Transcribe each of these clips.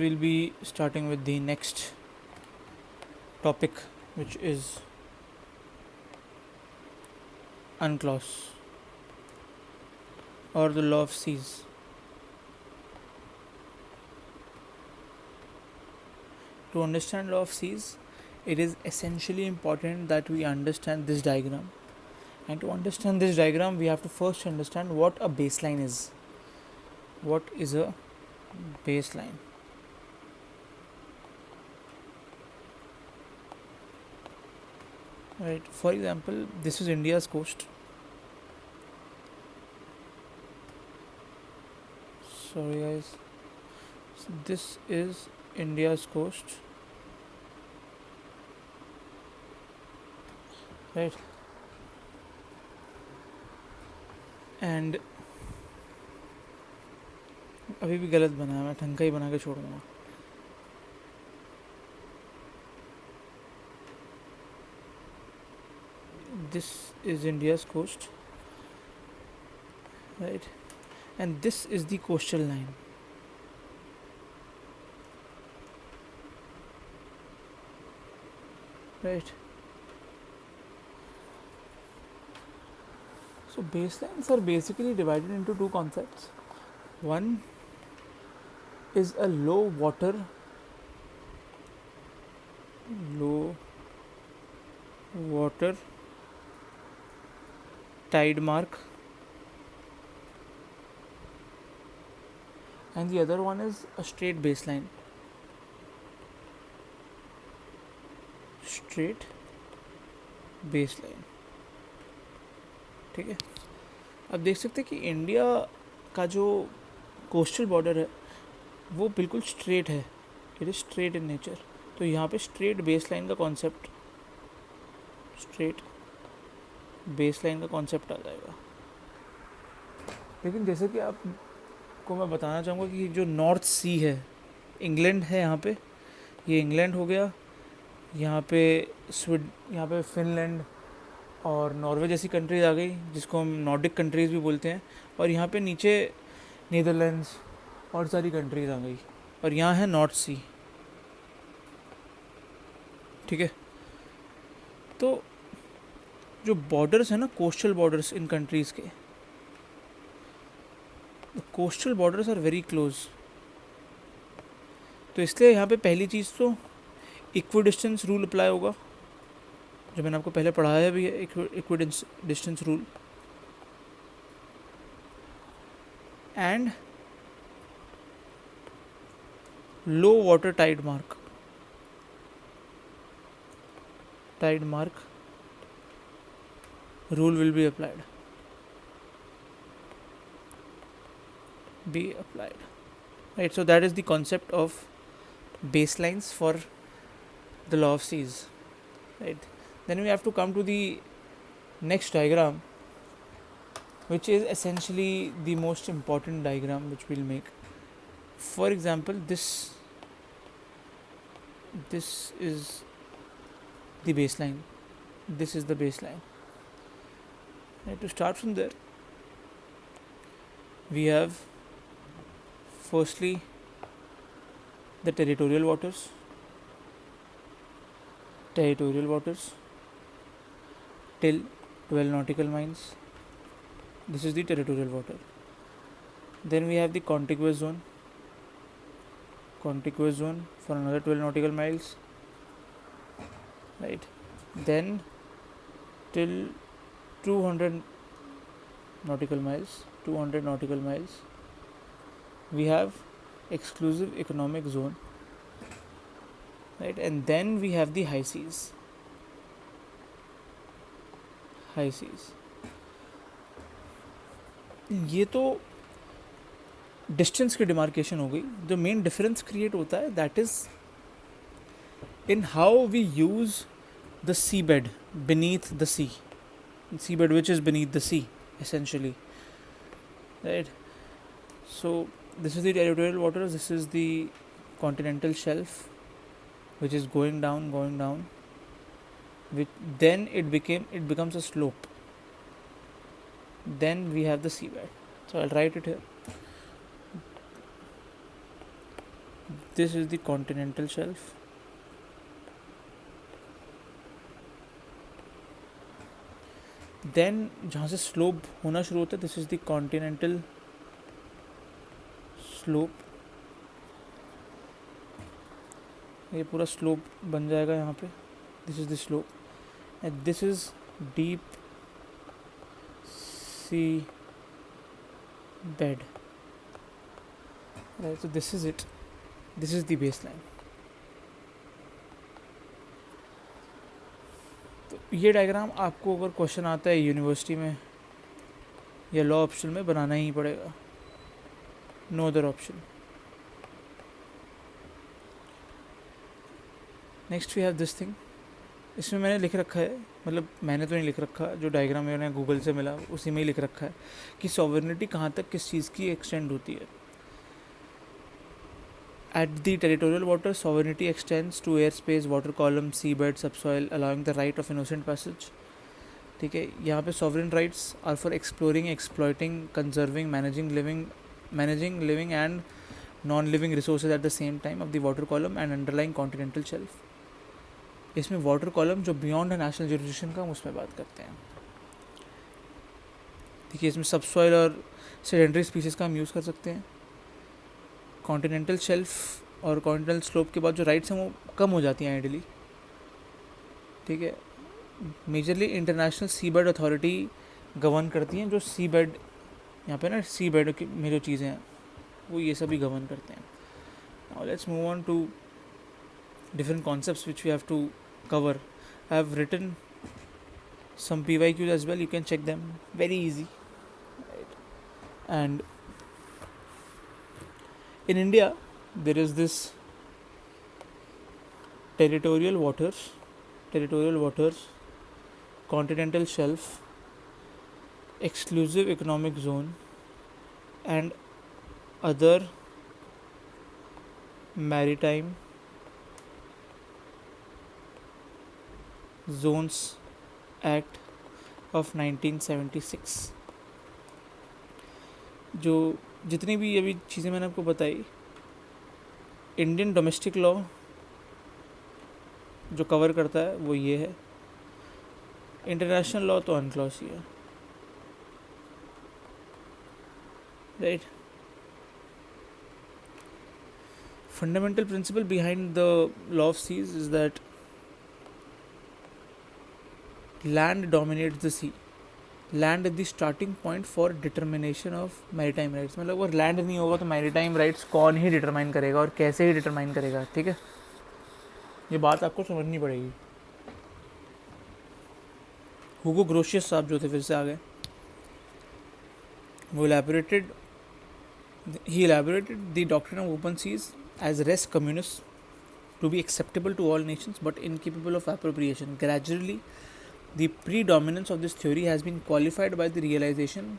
We'll be starting with the next topic, which is UNCLOS or the law of seas. To understand law of seas, it is essentially important that we understand this diagram. And to understand this diagram, we have to first understand what a baseline is. What is a baseline? Right. For example, this is India's coast. Sorry, guys. So this is India's coast. Right. And अभी भी गलत बना है, मैं ढंग का ही बना के छोड़ूंगा. This is India's coast, right? And this is the coastal line. Right. So baselines are basically divided into two concepts. One is a low water tide mark, and the other one is a straight baseline. ठीक है. अब देख सकते हैं कि India का जो coastal border है वो बिल्कुल स्ट्रेट है. It is straight in nature. तो यहाँ पे स्ट्रेट बेसलाइन का कॉन्सेप्ट आ जाएगा. लेकिन जैसे कि आपको मैं बताना चाहूँगा कि जो नॉर्थ सी है, इंग्लैंड है यहाँ पे, ये इंग्लैंड हो गया. यहाँ पे फिनलैंड और नॉर्वे जैसी कंट्रीज आ गई, जिसको हम नॉर्डिक कंट्रीज़ भी बोलते हैं. और यहाँ पे नीचे नीदरलैंड्स और सारी कंट्रीज़ आ गई. और यहाँ है नॉर्थ सी. ठीक है. तो जो बॉर्डर्स है ना, कोस्टल बॉर्डर्स इन कंट्रीज़ के, coastal borders are very close. तो इसलिए यहाँ पे पहली चीज़ तो इक्वी डिस्टेंस रूल अप्लाई होगा, जो मैंने आपको पहले पढ़ाया भी है. Equidistance rule. And low water tide mark rule will be applied. Right, so that is the concept of baselines for the law of seas. Right. Then we have to come to the next diagram, which is essentially the most important diagram which we'll make. For example, this is the baseline. Right, to start from there, we have firstly the territorial waters till 12 nautical miles. This is the territorial water. Then we have the contiguous zone for another 12 nautical miles. Right. Then till 200 nautical miles, we have exclusive economic zone. Right. And then we have the high seas. ये तो distance की demarcation हो गई. जो main difference create होता है, that is in how we use the seabed beneath the sea, which is beneath the sea essentially. Right. So this is the territorial waters, this is the continental shelf which is going down, then it becomes a slope. Then we have the seabed. So I'll write it here. This is the continental shelf. Then जहाँ से slope होना शुरू होता है, this is the continental slope. ये पूरा slope बन जाएगा यहाँ पे. This is the slope and this is deep sea bed. Right, so this is it. This is the baseline. तो ये डायग्राम आपको अगर क्वेश्चन आता है यूनिवर्सिटी में या लॉ ऑप्शन में, बनाना ही पड़ेगा. No other option. Next we have this thing. इसमें मैंने लिख रखा है, मतलब मैंने तो नहीं लिख रखा, जो डायग्राम मैंने गूगल से मिला उसी में ही लिख रखा है कि सॉवरेनिटी कहाँ तक किस चीज़ की एक्सटेंड होती है. At the territorial water, sovereignty extends to airspace, water column, seabed, subsoil, allowing the right of innocent passage. ठीक है, यहाँ पे sovereign rights are for exploring, exploiting, conserving, managing living and non-living resources at the same time of the water column and underlying continental shelf. इसमें water column जो beyond a national jurisdiction का, हम उसमें बात करते हैं. ठीक है, इसमें subsoil और sedentary species का हम यूज़ कर सकते हैं. कॉन्टिनेंटल शेल्फ और कॉन्टिनेंटल स्लोप के बाद जो राइट्स हैं वो कम हो जाती हैं आइडियली. ठीक है, मेजरली इंटरनेशनल सी बेड अथॉरिटी गवर्न करती हैं. जो सी बेड यहाँ पे ना, सी बेड में जो चीज़ें हैं वो ये सभी गवर्न करते हैं. Now let's move on to different concepts which we have to cover. I have written some PYQs as well, you can check them, very easy, right? And in India there is this territorial waters, continental shelf, exclusive economic zone and other maritime zones act of 1976. जो जितनी भी अभी चीज़ें मैंने आपको बताई, Indian domestic law जो cover करता है वो ये है. इंटरनेशनल लॉ तो अनक्लॉज ही है, right. Fundamental principle behind the law of seas is that land dominates the sea. Land is the starting point for determination of maritime rights. मतलब अगर लैंड नहीं होगा तो मैरीटाइम राइट्स कौन ही डिटरमाइन करेगा और कैसे ही डिटरमाइन करेगा. ठीक है, ये बात आपको समझनी पड़ेगी. हुगो ग्रोशियस साहब जो थे फिर से आ गए. वो he elaborated the doctrine of open seas as res communis to be acceptable to all nations but incapable of appropriation. Gradually the predominance of this theory has been qualified by the realization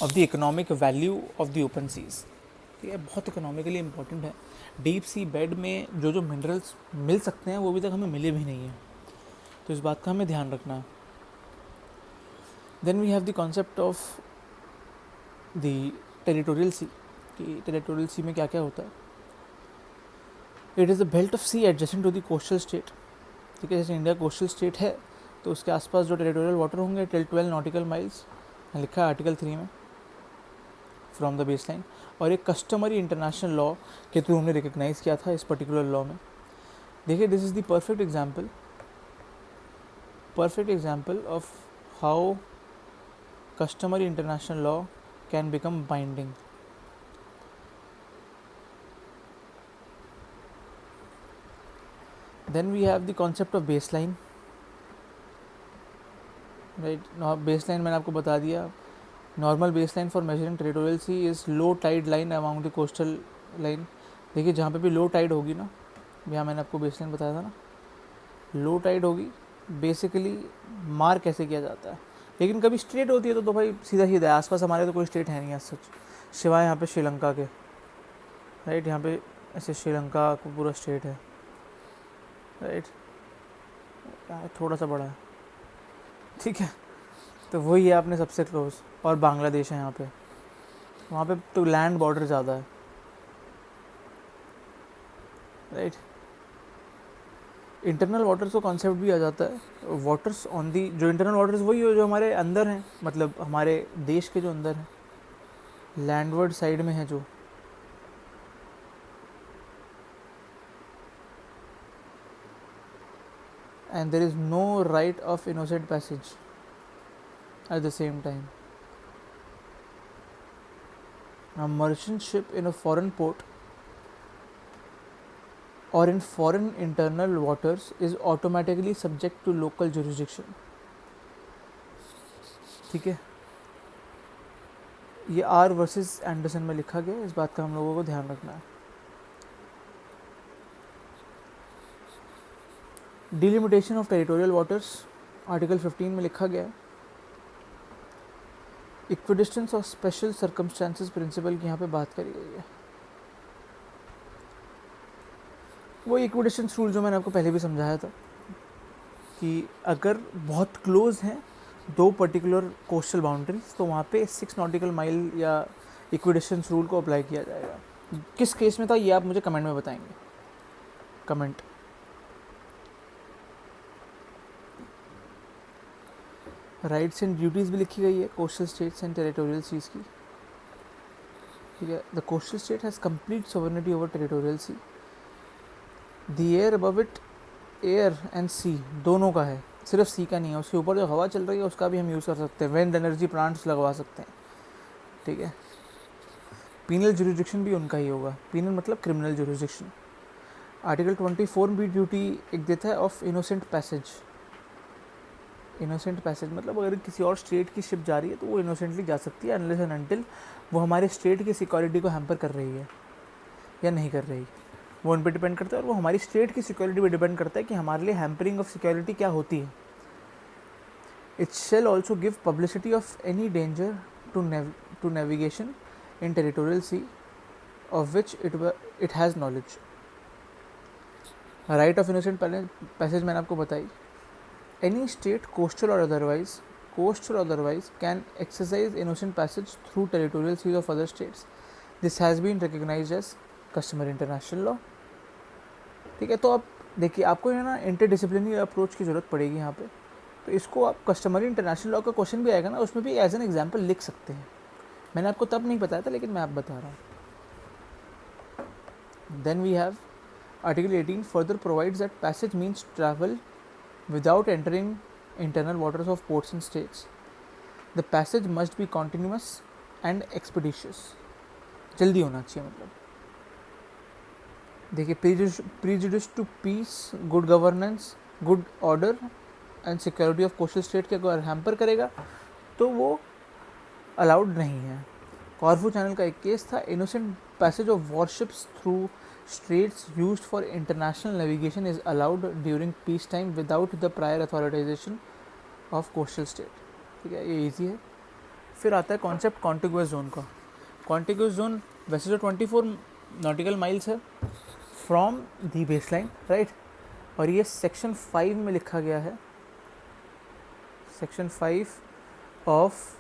of the economic value of the open seas. ठीक है, बहुत economically important है. Deep sea bed में जो जो minerals मिल सकते हैं वो अभी तक हमें मिले भी नहीं हैं, तो इस बात का हमें ध्यान रखना है. Then we have the concept of the territorial sea. कि टेरिटोरियल सी में क्या क्या होता है. It is the belt of sea adjacent to the coastal state. ठीक है, जैसे इंडिया कोस्टल स्टेट है तो उसके आसपास जो टेरिटोरियल वाटर होंगे टिल 12 नॉटिकल माइल्स, लिखा है आर्टिकल 3 में, फ्रॉम द बेस लाइन. और एक कस्टमरी इंटरनेशनल लॉ के थ्रू हमने रिकग्नाइज़ किया था इस पर्टिकुलर लॉ में. देखिए, this is the perfect example of how customary international law can become binding. Then we have the concept of baseline, right? Now baseline मैंने आपको बता दिया. Normal baseline for measuring territorial sea is low tide line along the coastal line. देखिए, जहाँ पे भी low tide होगी ना, यहाँ मैंने आपको बेसलाइन बताया था ना, लो टाइड होगी. बेसिकली मार कैसे किया जाता है, लेकिन कभी स्ट्रेट होती है तो भाई सीधा सीधा है. आसपास हमारे तो कोई स्टेट है नहीं है सच, सिवाय यहाँ पे श्रीलंका के, राइट. यहाँ पे ऐसे श्रीलंका को पूरा स्टेट है, राइट. थोड़ा सा बड़ा है, ठीक है. तो वही है अपने सबसे क्लोज. और बांग्लादेश है यहाँ पे, वहाँ पे तो लैंड बॉर्डर ज़्यादा है. राइट। इंटरनल वाटर्स का कॉन्सेप्ट भी आ जाता है। वाटर्स ऑन दी, जो इंटरनल वाटर्स वही हो जो हमारे अंदर हैं, मतलब हमारे देश के जो अंदर हैं, लैंडवर्ड साइड में है जो। And there is no right of innocent passage at the same time. A merchant ship in a foreign port or in foreign internal waters is automatically subject to local jurisdiction। ठीक है, ये R versus Anderson में लिखा गया है, इस बात का हम लोगों को ध्यान रखना है। Delimitation of territorial waters article 15 में लिखा गया है। Equidistance of special circumstances principle की यहाँ पे बात करी गई है। वो इक्विडिस्टेंस रूल जो मैंने आपको पहले भी समझाया था कि अगर बहुत क्लोज हैं दो पर्टिकुलर कोस्टल बाउंड्रीज तो वहाँ पे 6 नॉटिकल माइल या इक्विडिस्टेंस रूल को अप्लाई किया जाएगा। किस केस में था ये आप मुझे कमेंट में बताएंगे, कमेंट। राइट्स एंड ड्यूटीज़ भी लिखी गई है coastal states and territorial seas की। ठीक है, the coastal state has complete sovereignty over territorial sea. The air above it, air and sea दोनों का है, सिर्फ सी का नहीं है। उसके ऊपर जो हवा चल रही है उसका भी हम यूज़ कर सकते हैं, विंड एनर्जी प्लांट्स लगवा सकते हैं। ठीक है, पीनल जुरिडिक्शन भी उनका ही होगा। पीनल मतलब क्रिमिनल जुरिडिक्शन। आर्टिकल 24 भी ड्यूटी एक देता है of innocent passage. Innocent passage मतलब अगर किसी और स्टेट की शिप जा रही है तो वो इनोसेंटली जा सकती है अनलेस एंड अनटिल वो हमारे स्टेट की सिक्योरिटी को हैम्पर कर रही है या नहीं कर रही, वो उन पर डिपेंड करता है। और वो हमारी स्टेट की सिक्योरिटी पर डिपेंड करता है कि हमारे लिए हैम्परिंग ऑफ सिक्योरिटी क्या होती है। It shall also give publicity of any danger to navigation in territorial sea of which it has knowledge. Right of innocent passage मैंने आपको बताई। Any state, coastal or otherwise, can exercise innocent passage through territorial seas of other states. This has been recognized as customary international law। ठीक है, तो अब देखिए आपको है ना इंटरडिसिप्लिनरी अप्रोच की ज़रूरत पड़ेगी यहाँ पे। तो इसको आप कस्टमरी इंटरनेशनल लॉ का क्वेश्चन भी आएगा ना, उसमें भी एज एन एग्जाम्पल लिख सकते हैं। मैंने आपको तब नहीं बताया था लेकिन मैं आप बता रहा हूँ। Then we have article 18 further provides that passage means travel without entering internal waters of ports and states. The passage must be continuous and expeditious। जल्दी होना चाहिए मतलब। देखिए, prejudice to peace, good governance, good order and security of coastal state के अगर hamper करेगा तो वो अलाउड नहीं है। कॉर्फू चैनल का एक केस था, innocent passage of warships through straits used for international navigation is allowed during peacetime without the prior authorization of coastal state। ठीक है, ये इजी है। फिर आता है कॉन्सेप्ट कॉन्टिग्यूअस जोन का। कॉन्टिग्यूअस जोन वैसे जो 24 नॉटिकल माइल्स है from the base line, right, और ये सेक्शन 5 में लिखा गया है, section 5 of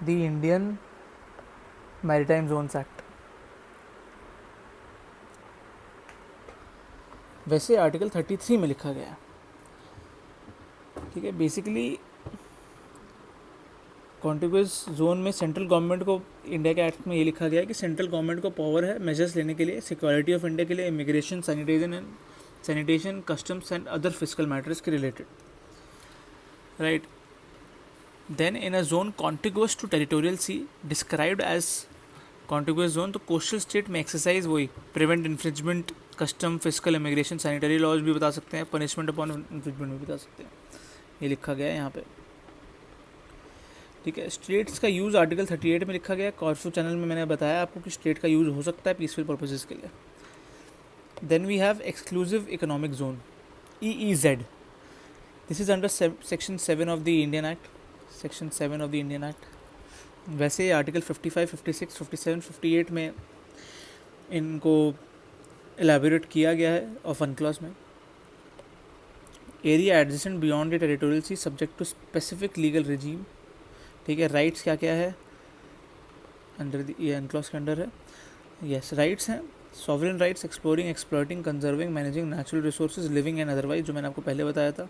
the Indian maritime zones act. वैसे आर्टिकल 33 में लिखा गया है। ठीक है, बेसिकली कॉन्टिग्यूअस जोन में सेंट्रल गवर्नमेंट को, इंडिया के एक्ट में ये लिखा गया है कि सेंट्रल गवर्नमेंट को पावर है मेजर्स लेने के लिए सिक्योरिटी ऑफ इंडिया के लिए, immigration, sanitation, customs and other physical matters के related, right. Then in a zone contiguous to territorial sea described as contiguous zone, तो कोस्टल स्टेट में एक्सरसाइज वही prevent infringement, custom, physical, immigration, sanitary laws भी बता सकते हैं, punishment upon infringement भी बता सकते हैं। ये लिखा गया है यहाँ पे। ठीक है, स्टेट्स का यूज़ आर्टिकल 38 में लिखा गया है। कॉर्फू चैनल में मैंने बताया आपको कि स्टेट का यूज़ हो सकता है पीसफुल पर्पसेस के लिए। Then we have exclusive economic zone, EEZ। This is under section 7 of the Indian act, section 7 of the Indian act. वैसे आर्टिकल 55, 56, 57, 58 में इनको एलैबोरेट किया गया है ऑफ अनक्लॉज में। Area adjacent beyond the territorial sea subject to specific legal regime. ठीक है, rights क्या क्या है अंडर ये अनक्लॉज के अंडर है। यस, राइट्स हैं sovereign rights exploring, exploiting, conserving, managing natural resources living and otherwise, जो मैंने आपको पहले बताया था.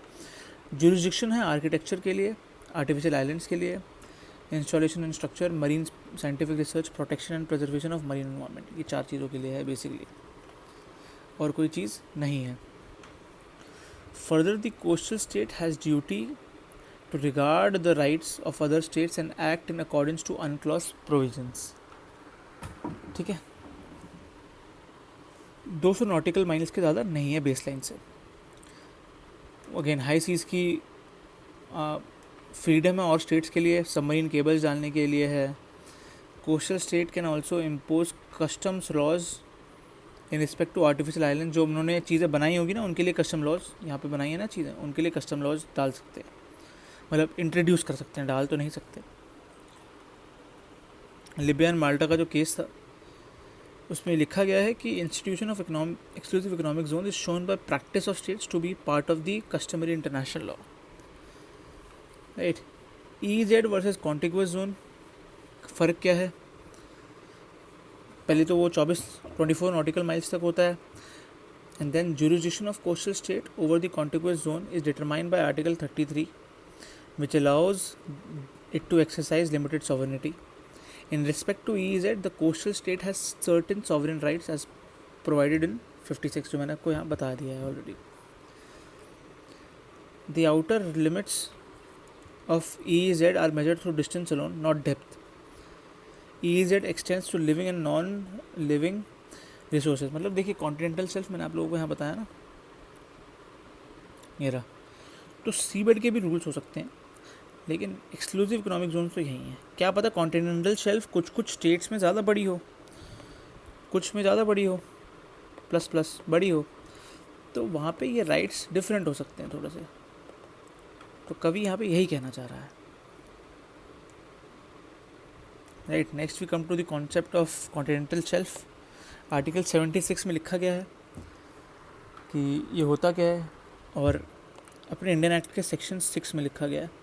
जुरिस्डिक्शन है आर्किटेक्चर के लिए, आर्टिफिशियल आइलैंड्स के लिए, installation and structure, marine scientific research, protection and preservation of marine environment. ये 4 चीज़ों के लिए है बेसिकली, और कोई चीज़ नहीं है. Further the coastal state has duty to regard the rights of other states and act in accordance to UNCLOS provisions. ठीक है, 200 नॉटिकल माइल्स के ज़्यादा नहीं है बेस लाइन से. अगेन हाई सीज़ की फ्रीडम है और स्टेट्स के लिए, सबमरीन केबल्स डालने के लिए है. Coastal state can also impose customs laws in respect to artificial island. जो उन्होंने चीज़ें बनाई होगी ना, उनके लिए कस्टम लॉज यहाँ पे बनाई है ना चीज़ें, उनके लिए कस्टम लॉज डाल सकते हैं, मतलब इंट्रोड्यूस कर सकते हैं, डाल तो नहीं सकते. लिबिया एंड माल्टा का जो केस था, उसमें लिखा गया है कि institution of exclusive economic zone is shown by practice of states to be part of the customary international law. Right. EEZ versus contiguous zone, फ़र्क क्या है? पहले तो वो 24 नॉटिकल माइल्स तक होता है, and then jurisdiction of coastal state over the contiguous zone is determined by article 33 which allows it to exercise limited sovereignty. In respect to EEZ, the coastal state has certain sovereign rights as provided in 56, जो मैंने आपको यहाँ बता दिया है already. The outer limits of EEZ are measured through distance alone, not depth. EEZ extends to living and non-living resources. मतलब देखिए continental shelf मैंने आप लोगों को यहाँ बताया ना, ये रहा. तो सी बेड के भी रूल्स हो सकते हैं, लेकिन एक्सक्लूसिव इकोनॉमिक जोन तो यही है. क्या पता कॉन्टिनेंटल शेल्फ कुछ स्टेट्स में ज़्यादा बड़ी हो, कुछ में ज़्यादा बड़ी हो, प्लस बड़ी हो, तो वहाँ पे ये राइट्स डिफरेंट हो सकते हैं थोड़े से. तो कवि यहाँ पे यही कहना चाह रहा है. Right. Next we come to the concept of continental shelf. Article 76 में लिखा गया है कि ये होता क्या है, और अपने इंडियन एक्ट के सेक्शन 6 में लिखा गया है.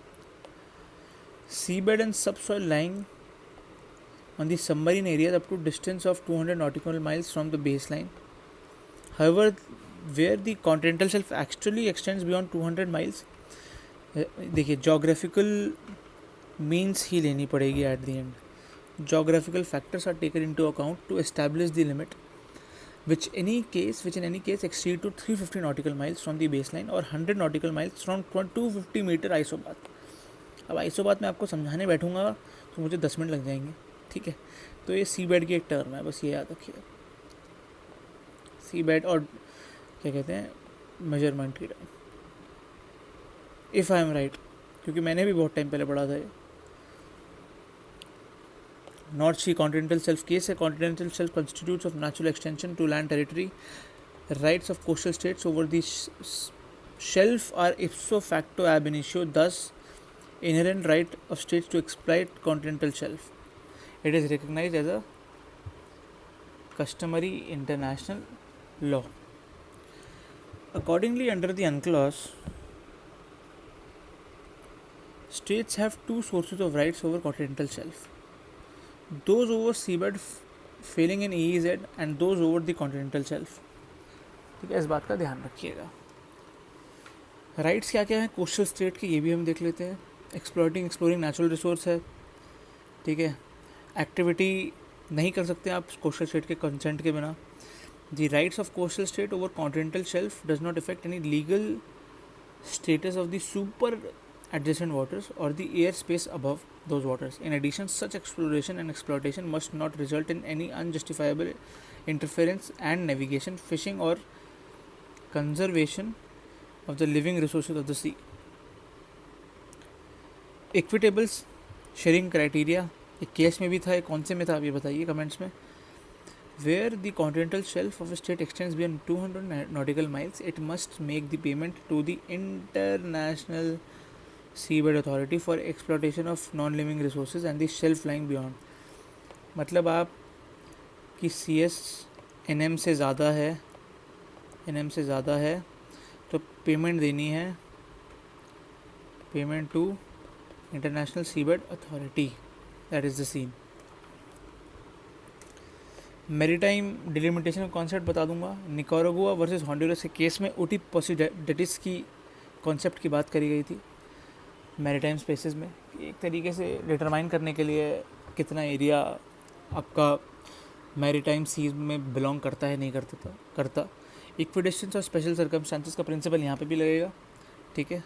Seabed and subsoil lying on the submarine areas up to distance of 200 nautical miles from the baseline. However, where the continental shelf actually extends beyond 200 miles, देखिए जोग्राफिकल मीन्स ही लेनी पड़ेगी at the end. Geographical factors are taken into account to establish the limit which in any case exceed to 350 nautical miles from the baseline or 100 nautical miles from 250 meter isobath. अब आइसोबात में आपको समझाने बैठूंगा तो मुझे 10 मिनट लग जाएंगे. ठीक है, तो ये सी बेड की एक टर्म है, बस ये याद रखिए. सी बेड और क्या कहते हैं, मेजरमेंट की term, if I am right, क्योंकि मैंने भी बहुत टाइम पहले पढ़ा था ये. North Sea continental shelf case है. Continental shelf constitutes of natural extension to land territory. Rights of coastal states over the shelf are ipso facto ab initio, thus inherent right of states to exploit continental shelf. It is recognized as a customary international law. Accordingly, under the UNCLOS, states have two sources of rights over continental shelf: those over seabed failing in EEZ and those over the continental shelf. ठीक है, इस बात का ध्यान रखिएगा. Rights क्या क्या है कोस्टल स्टेट के, ये भी हम देख लेते हैं. एक्सप्लोरिंग नेचुरल रिसोर्स है. ठीक है, एक्टिविटी नहीं कर सकते आप कोस्टल स्टेट के कंसेंट के बिना. The rights of coastal state over continental shelf does not effect any legal status of the super adjacent waters or the air space above those waters. In addition, such exploration and exploitation must not result in any unjustifiable interference and navigation, fishing or conservation of the living resources of the sea. Equitable sharing criteria, एक case में भी था, कौन से में था आप ये बताइए कमेंट्स में. Where the continental shelf of a state extends beyond 200 nautical miles, it must make the payment to the International Seabed Authority for exploitation of non-living resources and the shelf lying beyond. मतलब आप कि CS NM से ज़्यादा है तो payment देनी है, payment to international seabed authority. That is the scene. Maritime delimitation का कॉन्सेप्ट बता दूंगा। निकारागुआ वर्सेस हॉन्डुरस के केस में ओटी पॉसिडेटिस की कॉन्सेप्ट की बात करी गई थी मैरीटाइम स्पेसेस में, एक तरीके से डिटरमाइन करने के लिए कितना एरिया आपका मैरीटाइम सीज में बिलोंग करता है नहीं करता। इक्विडिस्टेंस और स्पेशल सर्कमस्टांसेस का प्रिंसिपल यहाँ पे भी लगेगा, ठीक है।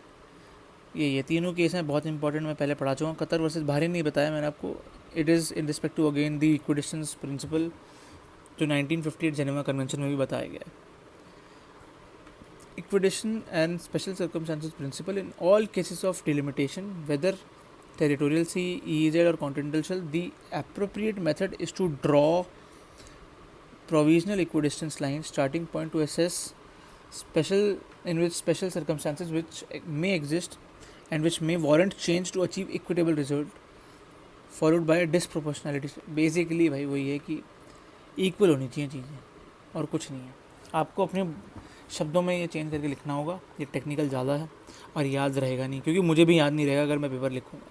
ये तीनों केस हैं बहुत इंपॉर्टेंट, मैं पहले पढ़ा चुका हूँ। कतर वर्सेस बहरीन नहीं बताया मैंने आपको, it is in respect to again the equidistance principle जो 1958 जेनेवा कन्वेंशन में भी बताया गया है। Equidition and special circumstances principle in all cases of delimitation, whether territorial sea, EEZ or continental shelf, the appropriate method is to draw provisional equidistance lines starting point to assess special circumstances which may exist and which may warrant change to achieve equitable result, followed by a disproportionality. Basically भाई वही है कि equal होनी चाहिए चीज़ें और कुछ नहीं है। आपको अपने शब्दों में ये चेंज करके लिखना होगा, ये टेक्निकल ज़्यादा है और याद रहेगा नहीं, क्योंकि मुझे भी याद नहीं रहेगा अगर मैं पेपर लिखूँगा।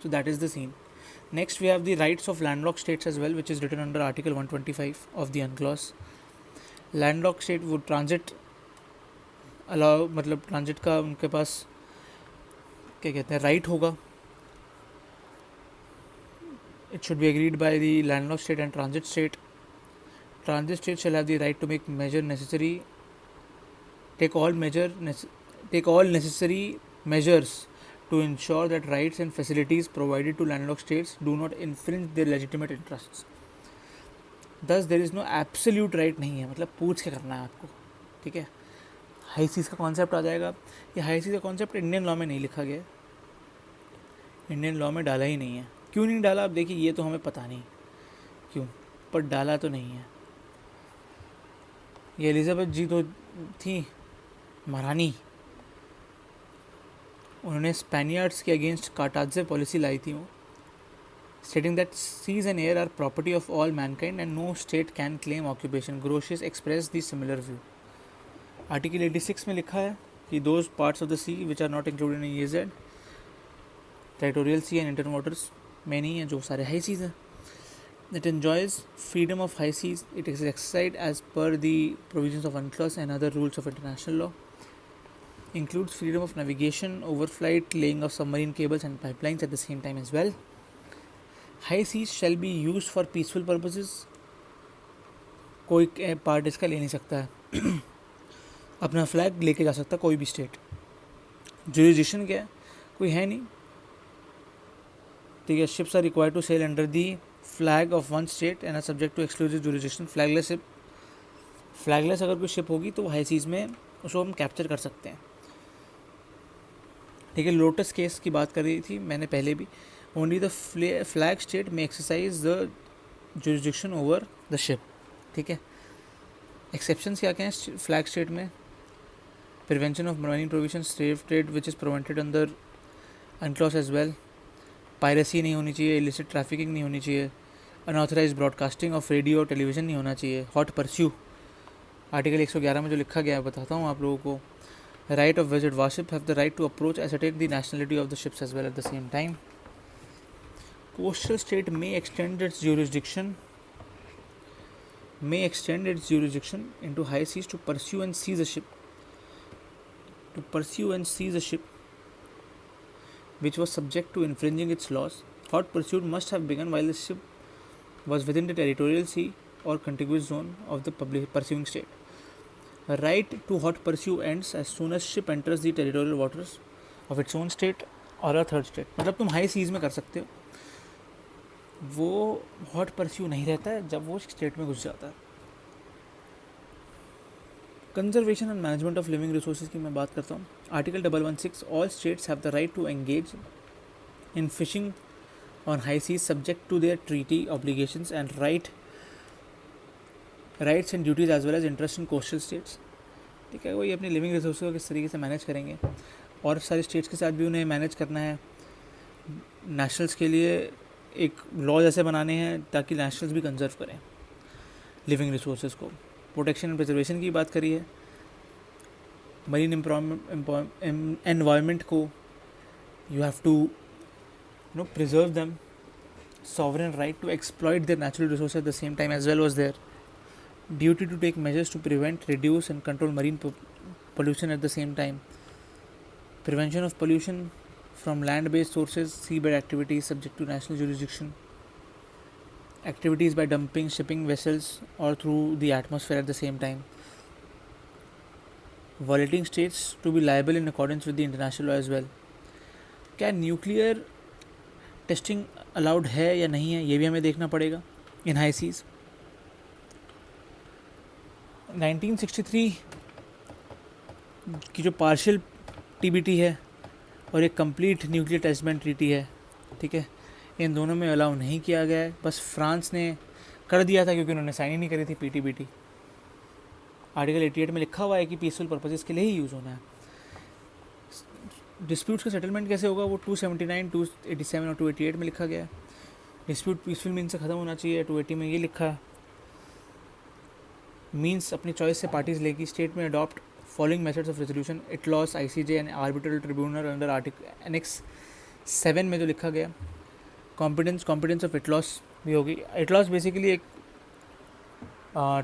So that is the scene. Next we have the rights of landlocked states as well, which is written under Article 125 of the UNCLOS. Landlocked state would transit allow, मतलब ट्रांजिट का उनके पास क्या कहते हैं राइट होगा। It should be agreed by the landlocked state and transit state. Transit state shall have the right to take all necessary measures to ensure that rights and facilities provided to landlocked states do not infringe their legitimate interests. Thus there is no absolute right नहीं है, मतलब पूछ के करना है आपको, ठीक है। हाई सीज का कॉन्सेप्ट आ जाएगा। ये हाई सीज का कॉन्सेप्ट इंडियन लॉ में नहीं लिखा गया, इंडियन लॉ में डाला ही नहीं है। क्यों नहीं डाला आप देखिए, ये तो हमें पता नहीं क्यों, पर डाला तो नहीं है। ये एलिजाबेथ जी तो थी महारानी, उन्होंने स्पेनियर्ड्स के अगेंस्ट कार्टाजे पॉलिसी लाई थी, वो stating that seas and air are property of all mankind and no state can claim occupation. Grotius expressed the similar view. Article 86 में लिखा है कि those parts of the sea which are not included in EEZ, territorial sea and internal waters में नहीं है, जो सारे high seas हैं. It enjoys freedom of high seas. It is exercised as per the provisions of UNCLOS and other rules of international law. Includes freedom of navigation, overflight, laying of submarine cables and pipelines at the same time as well. High seas shall be used for peaceful purposes. कोई part इसका ले नहीं सकता है अपना flag लेके जा सकता कोई भी स्टेट। जुरिडिक्शन क्या है, कोई है नहीं, ठीक है। Ships are required to sail under the flag of one state and are subject to exclusive jurisdiction. Flagless अगर कोई शिप होगी तो हाई सीज में उसको हम कैप्चर कर सकते हैं, ठीक है। लोटस केस की बात कर रही थी मैंने पहले भी। ओनली द फ्लैग स्टेट में exercise the jurisdiction over the ship, ठीक है। एक्सेप्शंस क्या क्या हैं फ्लैग स्टेट में? Prevention of marine provision, slave trade which is prevented under UNCLOS as well. Piracy नहीं होनी चाहिए, इलिसिट ट्रैफिकिंग नहीं होनी चाहिए, अनऑथराइज ब्रॉडकास्टिंग ऑफ रेडियो और टेलीविज़न नहीं होना चाहिए। हॉट परस्यू आर्टिकल 111 में जो लिखा गया है बताता हूँ आप लोगों को। Right of visit warship have the right to approach ascertain the nationality of the ships as well at the same time. Coastal state may extend its jurisdiction into high seas to pursue and seize a ship which was subject to infringing its laws. Hot pursuit must have begun while the ship was within the territorial sea or contiguous zone of the pursuing state. Right to hot pursuit ends as soon as ship enters the territorial waters of its own state or a third state. मतलब तुम high seize में कर सकते हो, वो hot pursue नहीं रहता है जब वो स्टेट में घुस जाता है। Conservation and management of living resources की मैं बात करता हूँ। Article 116 all states have the right to engage in fishing on high seas subject to their treaty obligations and rights and duties as well as interest in coastal states, ठीक है। वही अपनी living resources को किस तरीके से manage करेंगे और सारे स्टेट्स के साथ भी उन्हें मैनेज करना है। नेशनल्स के लिए एक लॉ जैसे बनाने हैं ताकि नेशनल्स भी कंजर्व करें लिविंग रिसोर्सेज को। प्रोटेक्शन एंड प्रिजर्वेशन की बात करी है। मरीन एनवायरनमेंट को you have to preserve them sovereign right to exploit their natural resources at the same time as well was there. Duty to take measures to prevent, reduce, and control marine pollution at the same time. Prevention of pollution from land-based sources, seabed activities subject to national jurisdiction. Activities by dumping shipping vessels or through the atmosphere at the same time. Violating states to be liable in accordance with the international law as well. क्या nuclear testing allowed है या नहीं है, ये भी हमें देखना पड़ेगा इन हाई सीज. 1963 की जो पार्शियल टीबीटी है और एक complete nuclear test ban treaty है, ठीक है, इन दोनों में अलाउ नहीं किया गया है. बस फ्रांस ने कर दिया था क्योंकि उन्होंने साइन ही नहीं करी थी पीटीबीटी. आर्टिकल 88 में लिखा हुआ है कि पीसफुल पर्पसेस के लिए ही यूज़ होना है. डिस्प्यूट्स का सेटलमेंट कैसे होगा, वो 279, 287 और 288 में लिखा गया है. डिस्प्यूट पीसफुल मीन्स से ख़त्म होना चाहिए. 280 में ये लिखा है, मीन्स अपनी चॉइस से पार्टीज लेगी. स्टेट में adopt following methods of resolution, it loss, ICJ and arbitral tribunal under article annex 7 में जो लिखा गया. कॉम्पिटेंस ऑफ इटलॉस भी होगी. इटलॉस बेसिकली एक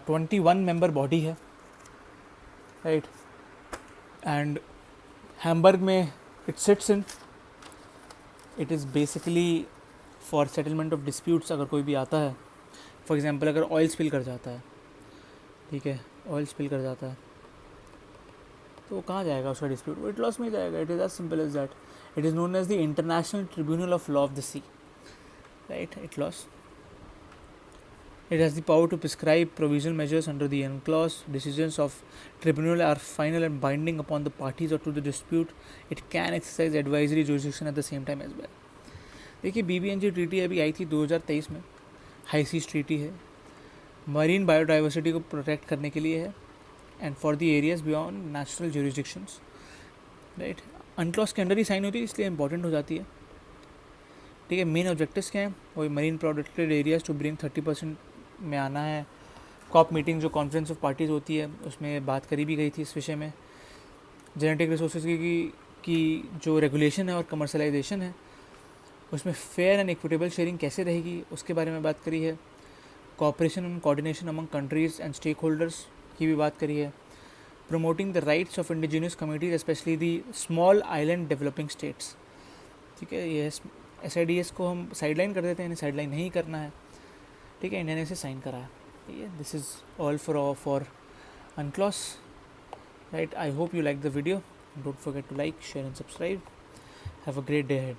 21 मेंबर बॉडी है, राइट, एंड हैम्बर्ग में it sits in. It is basically for settlement of disputes. अगर कोई भी आता है, फॉर एग्जांपल अगर ऑयल स्पिल कर जाता है, ठीक है, ऑयल स्पिल कर जाता है, तो वो कहाँ जाएगा उसका डिस्प्यूट, वो इटलॉस में ही जाएगा. It is as simple as that. It is known as the international tribunal of law of the sea, right, ITLOS. It has the power to prescribe provisional measures under the UNCLOS. Decisions of tribunal are final and binding upon the parties or to the dispute. It can exercise advisory jurisdiction at the same time as well. देखिए BBNJ treaty अभी आई थी 2023 में, high seas treaty है, marine biodiversity को protect करने के लिए है, and for the areas beyond national jurisdictions, right. UNCLOS के अंडर ही साइन होती है, इसलिए इंपॉर्टेंट हो जाती है, ठीक है. मेन ऑब्जेक्टिव्स क्या हैं, वही marine protected areas to bring 30% में आना है. कॉप मीटिंग जो कॉन्फ्रेंस ऑफ पार्टीज़ होती है उसमें बात करी भी गई थी इस विषय में. जेनेटिक रिसोर्सेज की जो रेगुलेशन है और कमर्शलाइजेशन है उसमें फेयर एंड इक्विटेबल शेयरिंग कैसे रहेगी उसके बारे में बात करी है. Cooperation and coordination among countries and stakeholders की भी बात करी है. Promoting the rights of indigenous communities specially the small island developing states, ठीक है. ये SIDS को हम साइडलाइन कर देते हैं, इन्हें साइडलाइन नहीं करना है, ठीक है. इंडिया ने इसे साइन करा है, ठीक है. This is all for UNCLOS, right. I hope you like the video. Don't forget to like, share and subscribe. Have a great day ahead.